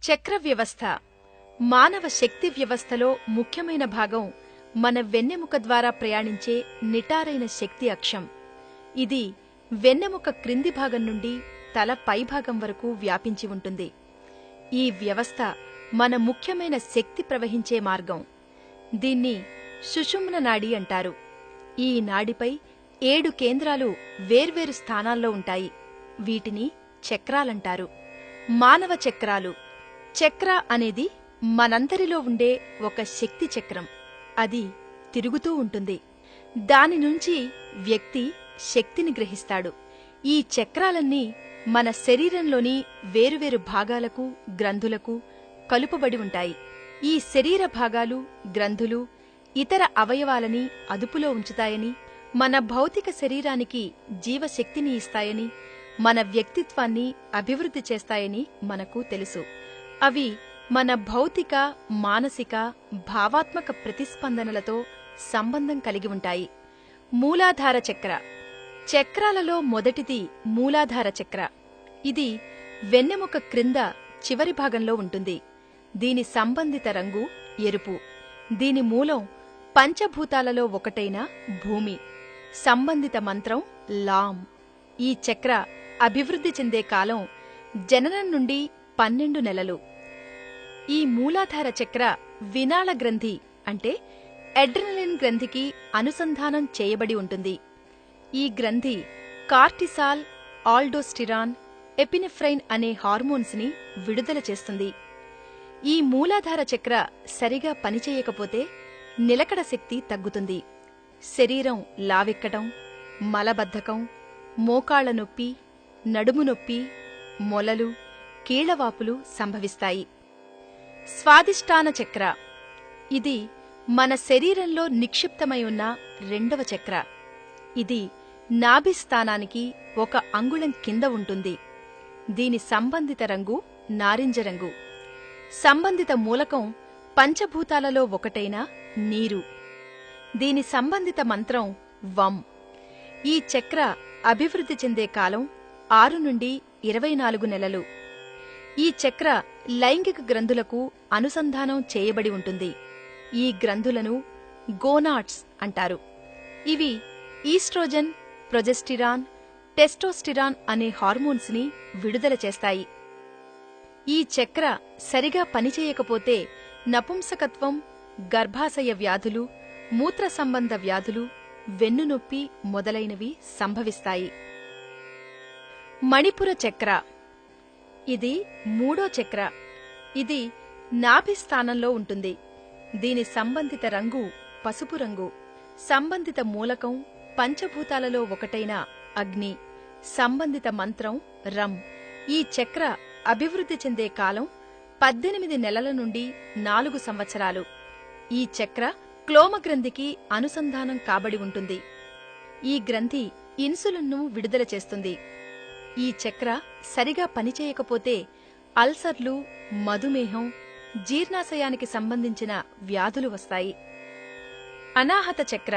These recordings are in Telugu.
చక్ర వ్యవస్థ మానవ శక్తి వ్యవస్థలో ముఖ్యమైన భాగం. మన వెన్నెముక ద్వారా ప్రయాణించే నిటారైన శక్తి అక్షం. ఇది వెన్నెముక క్రింది భాగం నుండి తల పైభాగం వరకు వ్యాపించి ఉంటుంది. ఈ వ్యవస్థ మన ముఖ్యమైన శక్తి ప్రవహించే మార్గం. దీన్ని సుషుమ్న నాడి అంటారు. ఈ నాడిపై 7 కేంద్రాలు వేర్వేరు స్థానాల్లో ఉంటాయి. వీటిని చక్రాలంటారు. మానవ చక్రాలు. చక్ర అనేది మనందరిలో ఉండే ఒక శక్తి చక్రం. అది తిరుగుతూ ఉంటుంది. దాని నుంచి వ్యక్తి శక్తిని గ్రహిస్తాడు. ఈ చక్రాలన్నీ మన శరీరంలోని వేరువేరు భాగాలకు, గ్రంథులకు కలుపబడి ఉంటాయి. ఈ శరీర భాగాలు, గ్రంథులు ఇతర అవయవాలని అదుపులో ఉంచుతాయని, మన భౌతిక శరీరానికి జీవశక్తిని ఇస్తాయని, మన వ్యక్తిత్వాన్ని అభివృద్ధి చేస్తాయని మనకు తెలుసు. అవి మన భౌతిక, మానసిక, భావాత్మక ప్రతిస్పందనలతో సంబంధం కలిగి ఉంటాయి. మూలాధార చక్ర. చక్రాలలో మొదటిది మూలాధార చక్ర. ఇది వెన్నెముక క్రింద చివరి భాగంలో ఉంటుంది. దీని సంబంధిత రంగు ఎరుపు. దీని మూలం పంచభూతాలలో ఒకటైన భూమి. సంబంధిత మంత్రం లాం. ఈ చక్ర అభివృద్ధి చెందే కాలం జననం నుండి 12 నెలలు. ఈ మూలాధార చక్ర వినాళ గ్రంథి అంటే అడ్రినలిన్ గ్రంథికి అనుసంధానం చేయబడి ఉంటుంది. ఈ గ్రంథి కార్టిసాల్, ఆల్డోస్టిరాన్, ఎపినెఫ్రైన్ అనే హార్మోన్స్ ని విడుదల చేస్తుంది. ఈ మూలాధార చక్ర సరిగా పనిచేయకపోతే నిలకడ శక్తి తగ్గుతుంది. శరీరం లావెక్కడం, మలబద్ధకం, మోకాళ్ల నొప్పి, నడుము నొప్పి, మొలలు, కీళ్లవాపులు సంభవిస్తాయి. స్వాదిష్టాన చక్ర. ఇది మన శరీరంలో నిక్షిప్తమై ఉన్న 2వ చక్ర. ఇది నాభిస్థానానికి 1 అంగుళం కింద ఉంటుంది. దీని సంబంధిత రంగు నారింజ రంగు. సంబంధిత మూలకం పంచభూతాలలో ఒకటైన నీరు. దీని సంబంధిత మంత్రం వం. ఈ చక్ర అభివృద్ధి చెందే కాలం 6 నుండి 24 నెలలు. ఈ చక్ర లైంగిక గ్రంథులకు అనుసంధానం చేయబడి ఉంటుంది. ఈ గ్రంథులను గోనాడ్స్ అంటారు. ఇవి ఈస్ట్రోజన్, ప్రొజెస్టిరాన్, టెస్టోస్టిరాన్ అనే హార్మోన్స్ ని విడుదల చేస్తాయి. ఈ చక్ర సరిగా పనిచేయకపోతే నపుంసకత్వం, గర్భాశయ వ్యాధులు, మూత్ర సంబంధ వ్యాధులు, వెన్నునొప్పి మొదలైనవి సంభవిస్తాయి. మణిపుర చక్ర. ఇది 3వ చక్ర. ఇది నాభిస్థానంలో ఉంటుంది. దీని సంబంధిత రంగు పసుపు రంగు. సంబంధిత మూలకం పంచభూతాలలో ఒకటైన అగ్ని. సంబంధిత మంత్రం రం. ఈ చక్ర అభివృద్ధి చెందే కాలం 18 నెలల నుండి 4 సంవత్సరాలు. ఈ చక్ర క్లోమగ్రంథికి అనుసంధానం కాబడి ఉంటుంది. ఈ గ్రంథి ఇన్సులిన్ను విడుదల చేస్తుంది. ఈ చక్ర సరిగా పనిచేయకపోతే అల్సర్లు, మధుమేహం, జీర్ణాశయానికి సంబంధించిన వ్యాధులు వస్తాయి. అనాహత చక్ర.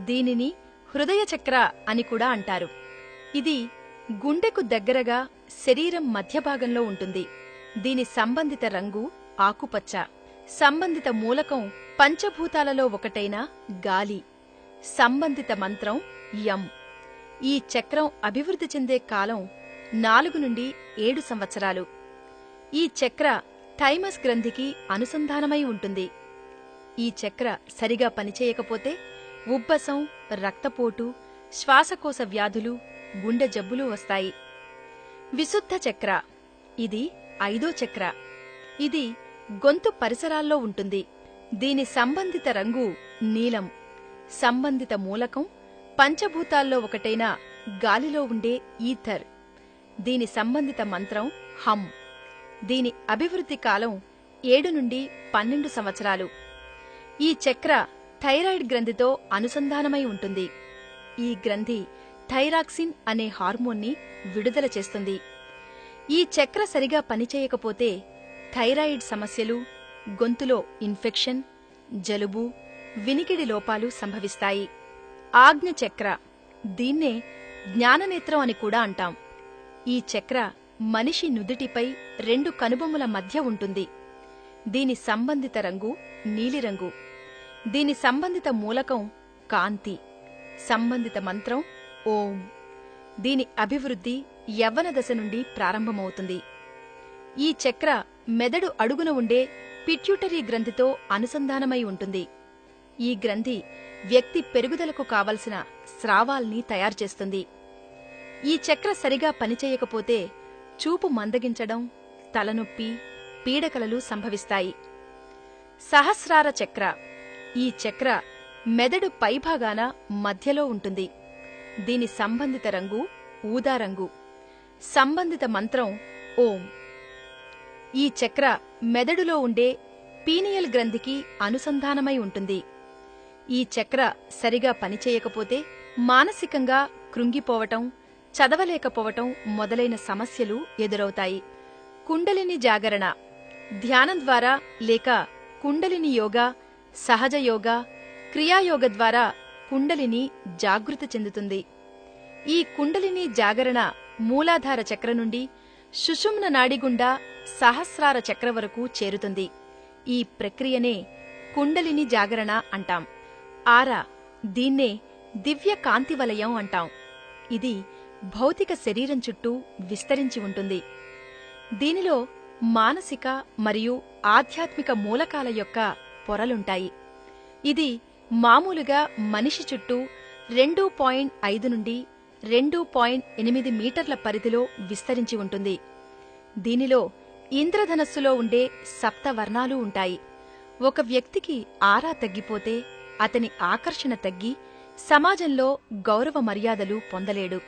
దీనిని హృదయ చక్ర అని కూడా అంటారు. ఇది గుండెకు దగ్గరగా శరీరం మధ్యభాగంలో ఉంటుంది. దీని సంబంధిత రంగు ఆకుపచ్చ. సంబంధిత మూలకం పంచభూతాలలో ఒకటైన గాలి. సంబంధిత మంత్రం యం. ఈ చక్రం అభివృద్ధి చెందే కాలం 4 నుండి 7 సంవత్సరాలు. ఈ చక్ర థైమస్ గ్రంథికి అనుసంధానమై ఉంటుంది. ఈ చక్ర సరిగా పనిచేయకపోతే ఉబ్బసం, రక్తపోటు, శ్వాసకోశ వ్యాధులు, గుండె జబ్బులు వస్తాయి. విశుద్ధ చక్ర. ఇది 5వ చక్ర. ఇది గొంతు పరిసరాల్లో ఉంటుంది. దీని సంబంధిత రంగు నీలం. సంబంధిత మూలకం పంచభూతాల్లో ఒకటైన గాలిలో ఉండే ఈథర్. దీని సంబంధిత మంత్రం హం. దీని అభివృద్ధి కాలం 7 నుండి 12 సంవత్సరాలు. ఈ చక్ర థైరాయిడ్ గ్రంథితో అనుసంధానమై ఉంటుంది. ఈ గ్రంథి థైరాక్సిన్ అనే హార్మోన్ని విడుదల చేస్తుంది. ఈ చక్ర సరిగా పనిచేయకపోతే థైరాయిడ్ సమస్యలు, గొంతులో ఇన్ఫెక్షన్, జలుబు, వినికిడి లోపాలు సంభవిస్తాయి. ఆజ్ఞ చక్ర. దీన్నే జ్ఞాననేత్రం అని కూడా అంటాం. ఈ చక్ర మనిషి నుదిటిపై రెండు కనుబొమ్మల మధ్య ఉంటుంది. దీని సంబంధిత రంగు నీలిరంగు. దీని సంబంధిత మూలకం కాంతి. సంబంధిత మంత్రం ఓం. దీని అభివృద్ధి యవ్వన దశ నుండి ప్రారంభమవుతుంది. ఈ చక్ర మెదడు అడుగున ఉండే పిట్యూటరీ గ్రంథితో అనుసంధానమై ఉంటుంది. ఈ గ్రంథి వ్యక్తి పెరుగుదలకు కావలసిన స్రావాల్ని తయారుచేస్తుంది. ఈ చక్ర సరిగా పనిచేయకపోతే చూపు మందగించడం, తలనొప్పి, పీడకలలు సంభవిస్తాయి. సహస్రార చక్ర. ఈ చక్ర మెదడు పైభాగాన మధ్యలో ఉంటుంది. దీని సంబంధిత రంగు ఊదారంగు. సంబంధిత మంత్రం ఓం. ఈ చక్ర మెదడులో ఉండే పీనియల్ గ్రంథికి అనుసంధానమై ఉంటుంది. ఈ చక్ర సరిగా పనిచేయకపోతే మానసికంగా కృంగిపోవటం, చదవలేకపోవటం మొదలైన సమస్యలు ఎదురవుతాయి. కుండలిని జాగరణ. ధ్యానం ద్వారా లేక కుండలిని యోగా, సహజ యోగా, క్రియాయోగ ద్వారా కుండలిని జాగృతి చెందుతుంది. ఈ కుండలిని జాగరణ మూలాధార చక్ర నుండి సుషుమ్న నాడి గుండా సహస్రార చక్ర వరకు చేరుతుంది. ఈ ప్రక్రియనే కుండలిని జాగరణ అంటాం. ఆరా. దీన్నే దివ్య కాంతి వలయం అంటాం. ఇది భౌతిక శరీరం చుట్టూ విస్తరించి ఉంటుంది. దీనిలో మానసిక మరియు ఆధ్యాత్మిక మూలకాల యొక్క పొరలుంటాయి. ఇది మామూలుగా మనిషి చుట్టూ 2.5 నుండి 2.8 మీటర్ల పరిధిలో విస్తరించి ఉంటుంది. దీనిలో ఇంద్రధనస్సులో ఉండే సప్తవర్ణాలు ఉంటాయి. ఒక వ్యక్తికి ఆరా తగ్గిపోతే అతని ఆకర్షణ తగ్గి సమాజంలో గౌరవ మర్యాదలు పొందలేడు.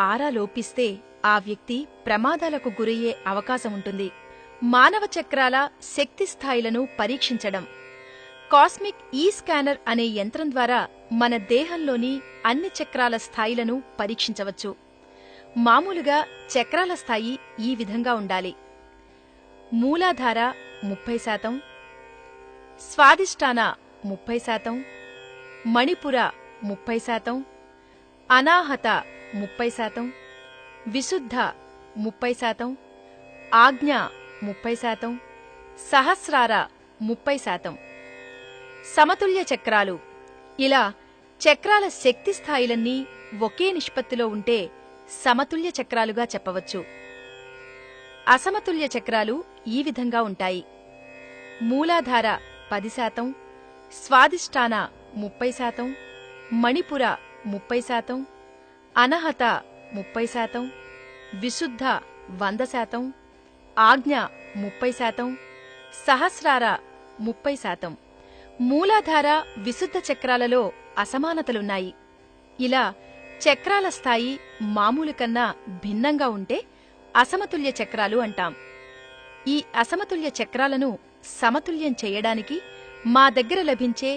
ఆరా లోపిస్తే ఆ వ్యక్తి ప్రమాదాలకు గురయ్యే అవకాశముంటుంది. మానవ చక్రాల శక్తి స్థాయిలను పరీక్షించడం. కాస్మిక్ ఈ స్కానర్ అనే యంత్రం ద్వారా మన దేహంలోని అన్ని చక్రాల స్థాయిలను పరీక్షించవచ్చు. మామూలుగా చక్రాల స్థాయి ఈ విధంగా ఉండాలి: మూలాధార 30%, స్వాదిష్టాన 30%, మణిపుర 30%, అనాహత 30%, విశుద్ధ 30%, ఆజ్ఞ 30%, సహస్రార 30%. సమతుల్య చక్రాలు. ఇలా చక్రాల శక్తి స్థాయిలన్నీ ఒకే నిష్పత్తిలో ఉంటే సమతుల్య చక్రాలుగా చెప్పవచ్చు. అసమతుల్య చక్రాలు ఈ విధంగా ఉంటాయి: మూలాధార 10%, స్వాదిష్టాన 30%, మణిపుర 30%, అనహత 30%, విశుద్ధ 100%, ఆజ్ఞ 30%, సహస్రార 30%. మూలాధార విశుద్ధ చక్రాలలో అసమానతలున్నాయి. ఇలా చక్రాల స్థాయి మామూలు కన్నా భిన్నంగా ఉంటే అసమతుల్య చక్రాలు అంటాం. ఈ అసమతుల్య చక్రాలను సమతుల్యం చేయడానికి మా దగ్గర లభించే